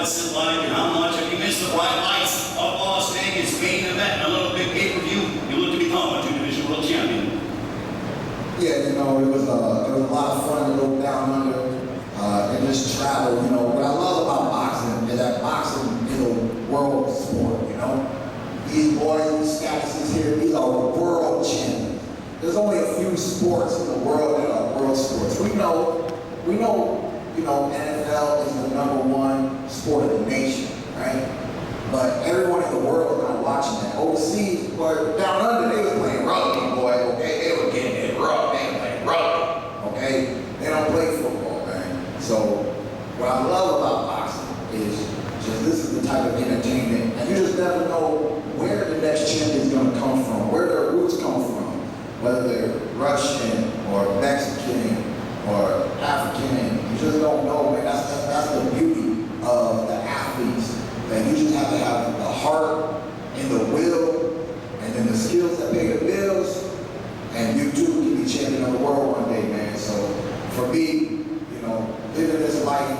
What's it like and how much have you missed the bright lights of Las Vegas main event? A little big pay-per-view. You look to become a two-division world champion. Yeah, you know, it was a lot of fun to go down under and just travel. You know, what I love about boxing is that boxing is a world sport. You know, these boys, these statuses here, these are world champions. There's only a few sports in the world that are world sports. We know, you know, NFL is the #1 sport of the nation, right? But everyone in the world is not watching that. Overseas, boy, down under, they was playing rugby, boy, okay? They were getting it rough, they were playing rugby, okay? They don't play football, man. So, what I love about boxing is just this is the type of entertainment, and you just never know where the next champion is gonna come from, where their roots come from, whether they're Russian or Mexican or African, you just don't know, man. That's the beauty of the athletes. That you just have to have the heart and the will and then the skills that pay the bills, and you too can be champion of the world one day, man. So for me, you know, living this life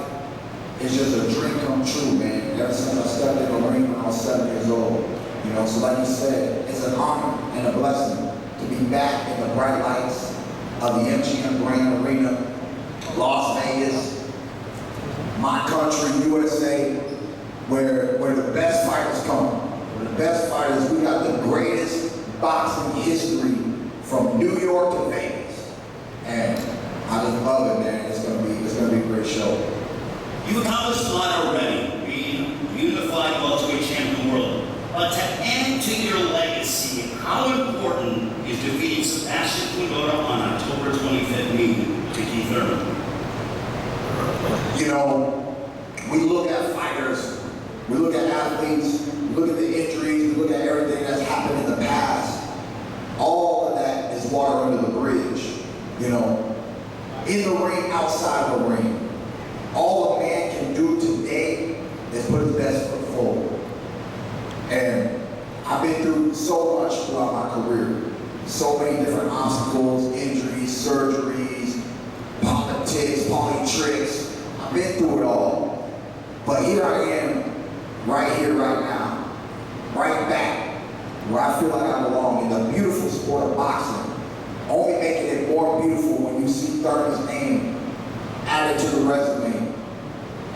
is just a dream come true, man. Ever since I stepped in the ring when I was 7 years old, you know, so like you said, it's an honor and a blessing to be back in the bright lights of the MGM Grand Arena, Las Vegas, my country, USA, where the best fighters come. Where the best fighters, we got the greatest boxing history from New York to Vegas. And I just love it, man. It's gonna be a great show. You've accomplished a lot already, being unified welterweight champion of the world. But to add to your legacy, how important is defeating Sebastian Fundora on October 25th meeting to Keith Thurman? You know, we look at fighters, we look at athletes, we look at the injuries, we look at everything that's happened in the past. All of that is water under the bridge, you know. In the ring, outside the ring. All a man can do today is put his best foot forward. And I've been through so much throughout my career. So many different obstacles, injuries, surgeries, politics, tricks. I've been through it all. But here I am, right here, right now, right back where I feel like I belong in the beautiful sport of boxing. Only making it more beautiful when you see Thurman's name added to the resume.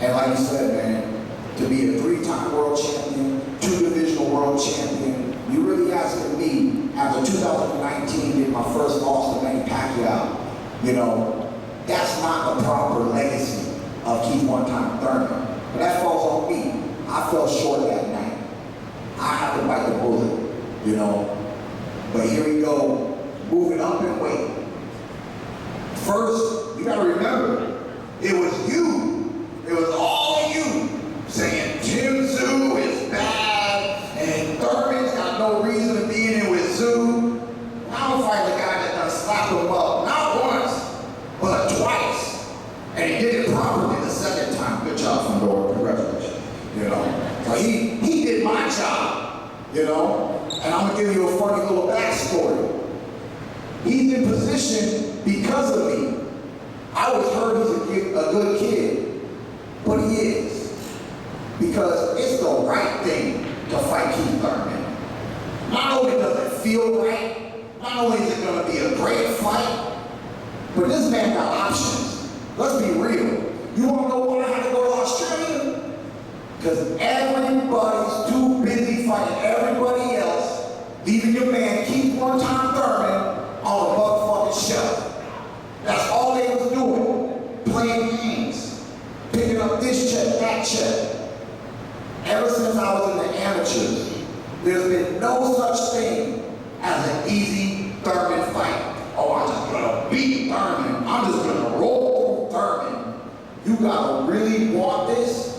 And like you said, man, to be a 3-time world champion, 2-divisional world champion, you really asking me, after 2019, getting my first loss to Manny Pacquiao, you know, that's not the proper legacy of Keith one-time Thurman. But that falls on me. I fell short that night. I have to bite the bullet, you know. But here we go, moving up in weight. First, you gotta remember, it was you. It was all of you saying Jim Zoo is bad and Thurman's got no reason to be in it with Zoo. I don't fight the guy that done slapped him up, not once, but twice. And he did it properly the second time. Good job, Fundora. Congratulations. You know, so he did my job, you know, and I'm gonna give you a funny little backstory. He's in position because of me. I always heard he's a good kid, but he is. Because it's the right thing to fight Keith Thurman. Not only does it feel right, not only is it gonna be a great fight, but this man got options. Let's be real. You wanna know why I had to go to Australia? Because everybody's too busy fighting everybody else, leaving your man Keith one-time Thurman on a motherfucking shelf. That's all they was doing, playing games, picking up this check, that check. Ever since I was in the amateurs, there's been no such thing as an easy Thurman fight. Oh, I'm just gonna beat Thurman. I'm just gonna roll through Thurman. You gotta really want this.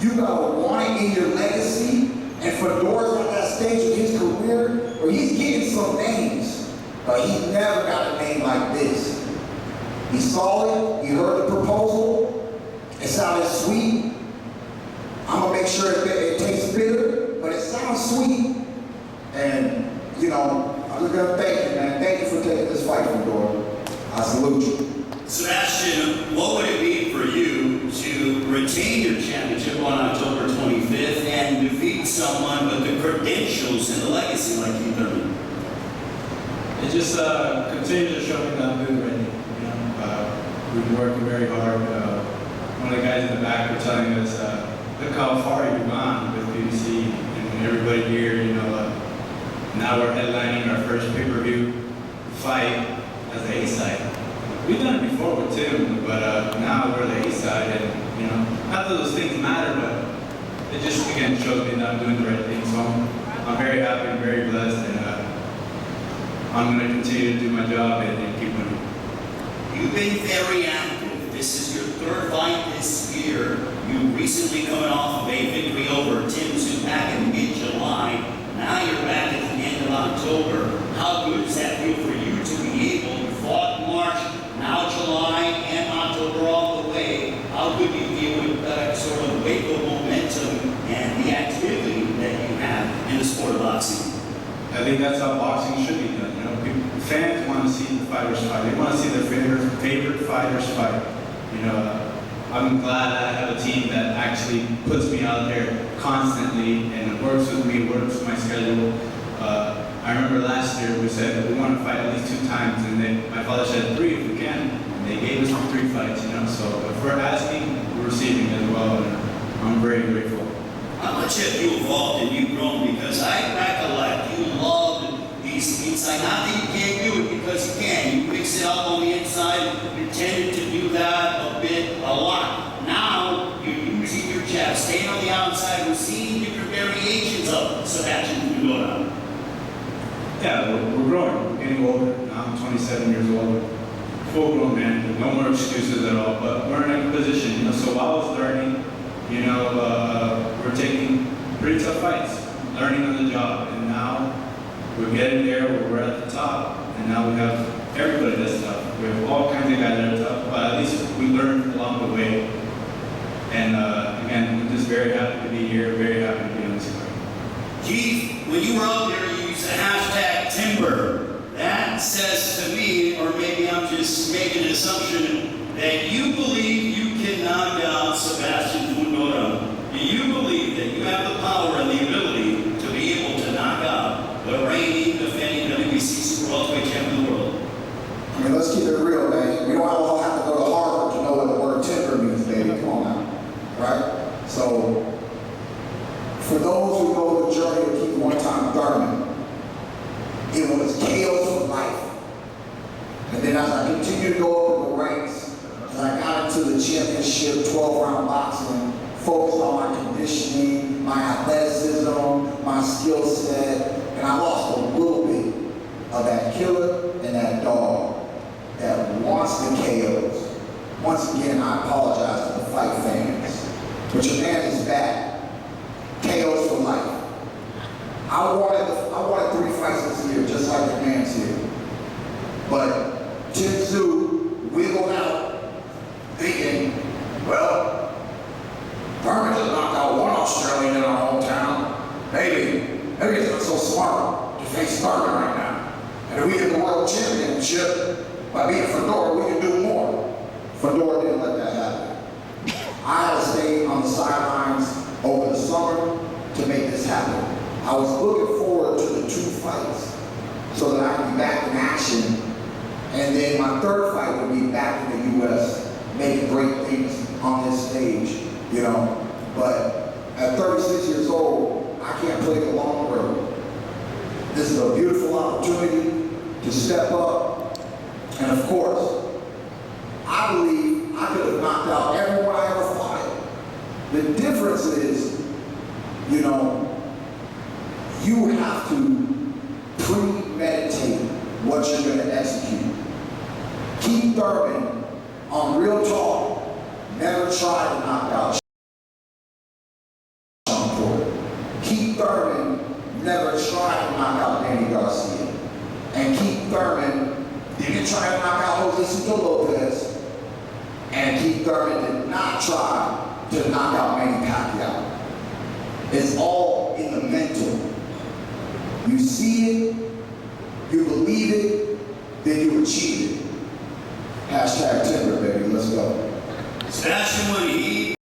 You gotta want it in your legacy. And Fundora's at that stage of his career where he's getting some names, but he never got a name like this. He saw it, he heard the proposal, it sounded sweet. I'm gonna make sure it tastes bitter, but it sounds sweet. And, you know, I'm just gonna thank you, man. Thank you for taking this fight, Fundora. I salute you. Sebastian, what would it be for you to retain your championship on October need someone with the credentials and the legacy like Keith Thurman? It just continues to show me that I'm doing right. We've been working very hard. One of the guys in the back were telling us, look how far you've gone with BBC and everybody here. Now we're headlining our first pay-per-view fight as the A-side. We've done it before with Tim, but now we're the A-side, and not that those things matter, but it just again shows me that I'm doing the right thing. So I'm very happy and very blessed, and I'm going to continue to do my job and keep winning. You've been very active. This is your third fight this year. You recently coming off of a victory over Tim Tszyu back in mid-July. Now you're back at the end of October. How good does that feel for you to be able to fought in March, now July and October all the way? How good do you feel with that sort of wave of momentum and the activity that you have in the sport of boxing? I think that's how boxing should be done. Fans want to see the fighters fight. They want to see their favorite fighters fight. I'm glad I have a team that actually puts me out there constantly and works with me, works with my schedule. I remember last year we said that we want to fight at least 2 times, and then my father said 3 if we can. And they gave us 3 fights, So if we're asking, we're receiving as well, and I'm very grateful. How much have you evolved and you've grown? Because I recollect you loved these inside. Not that you can't do it because you can. You mix it up on the inside. You tended to do that a lot. Now you're using your jab, staying on the outside. We're seeing different variations of Sebastian Fundora. Yeah, we're growing. We're getting older. Now I'm 27 years old. Full grown man. No more excuses at all. But we're in a position, So while I was learning, we're taking pretty tough fights, learning on the job, and now we're getting there where we're at the top, and now we have everybody that's tough. We have all kinds of guys that are tough, but at least we learned along the way. And again, I'm just very happy to be here, very happy to be on this fight. Keith, when you were out there, you used the hashtag Timber. That says to me, or maybe I'm just making an assumption, that you believe you can knock out Sebastian Fundora. Do you believe that you have the power and the ability to be able to knock out the reigning, defending WBC Super Welterweight Champion of the world? I mean, let's keep it real, man. We don't all have to go to Harvard to know what the word timber means, baby. Come on now. Right? So, for those who know the journey of Keith Thurman, it was chaos for life. And then as I continued to go up in the ranks, as I got into the championship 12-round boxing, focused on my conditioning, my athleticism, my skill set, and I lost a little bit of that killer and that dog that wants the KOs. Once again, I apologize to the fight fans, but your man is back. KOs for life. I wanted 3 fights this year, just like the man's here. But Tim Tszyu wiggled out, thinking, well, Thurman just knocked out 1 Australian in our hometown. Maybe it's not so smart to face Thurman right now. And if we get the world championship by beating Fundora, we can do more. Fundora didn't let that happen. I had to stay on the sidelines over the summer to make this happen. I was looking forward to the 2 fights so that I could be back in action. And then my 3rd fight would be back in the U.S. making great things on this stage, But at 36 years old, I can't play the long road. This is a beautiful opportunity to step up. And of course, I believe I could have knocked out everyone I ever fought. The difference is, you have to premeditate what you're going to execute. Keith Thurman, on Real Talk, never tried to knock out Keith Thurman never tried to knock out Danny Garcia. And Keith Thurman didn't try to knock out Jose Cito Lopez. And Keith Thurman did not try to knock out Manny Pacquiao. It's all in the mental. You see it, you believe it, then you achieve it. Hashtag Timber, baby. Let's go. Sebastian, when he